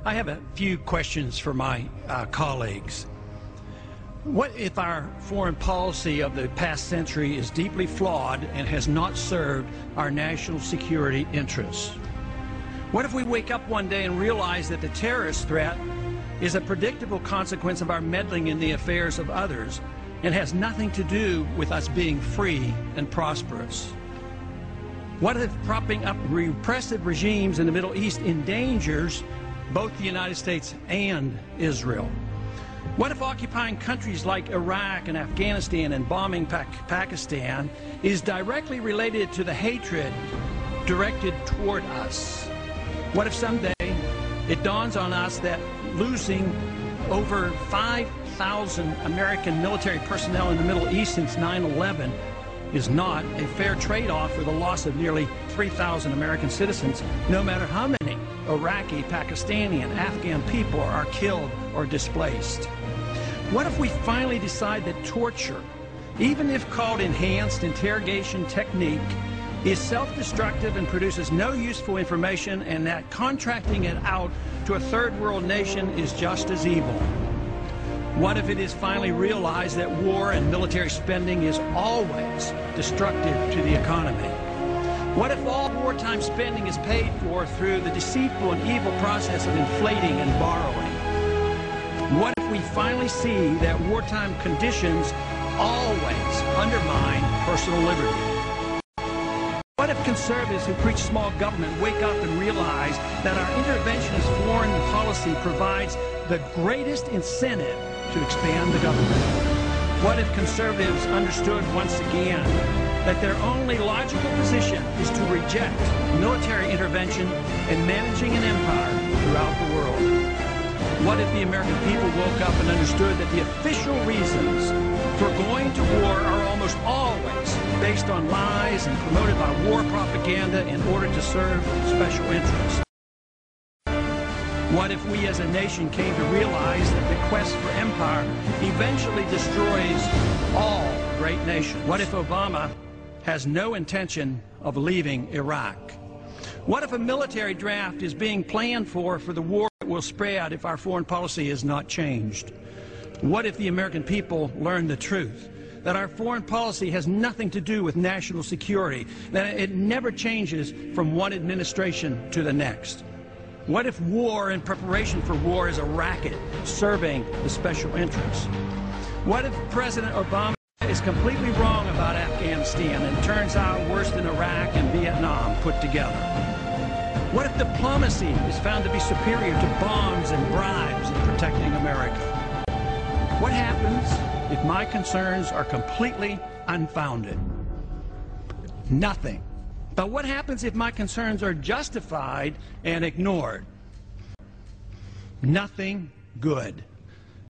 I have a few questions for my colleagues. What if our foreign policy of the past century is deeply flawed and has not served our national security interests? What if we wake up one day and realize that the terrorist threat is a predictable consequence of our meddling in the affairs of others and has nothing to do with us being free and prosperous? What if propping up repressive regimes in the Middle East endangers both the United States and Israel? What if occupying countries like Iraq and Afghanistan and bombing Pakistan is directly related to the hatred directed toward us? What if someday it dawns on us that losing over 5,000 American military personnel in the Middle East since 9/11 is not a fair trade-off for the loss of nearly 3,000 American citizens, no matter how many Iraqi, Pakistani, and Afghan people are killed or displaced? What if we finally decide that torture, even if called enhanced interrogation technique, is self-destructive and produces no useful information, and that contracting it out to a third world nation is just as evil? What if it is finally realized that war and military spending is always destructive to the economy? What if all wartime spending is paid for through the deceitful and evil process of inflating and borrowing? What if we finally see that wartime conditions always undermine personal liberty? What if conservatives who preach small government wake up and realize that our interventionist foreign policy provides the greatest incentive to expand the government? What if conservatives understood once again that their only logical position is to reject military intervention and managing an empire throughout the world? What if the American people woke up and understood that the official reasons for going to war are almost always based on lies and promoted by war propaganda in order to serve special interests? What if we as a nation came to realize that the quest for empire eventually destroys all great nations? What if Obama has no intention of leaving Iraq? What if a military draft is being planned for the war that will spread if our foreign policy is not changed? What if the American people learn the truth, that our foreign policy has nothing to do with national security, that it never changes from one administration to the next? What if war and preparation for war is a racket serving the special interests? What if President Obama is completely wrong about Afghanistan and turns out worse than Iraq and Vietnam put together? What if diplomacy is found to be superior to bombs and bribes in protecting America? What happens if my concerns are completely unfounded? Nothing. But what happens if my concerns are justified and ignored? Nothing good.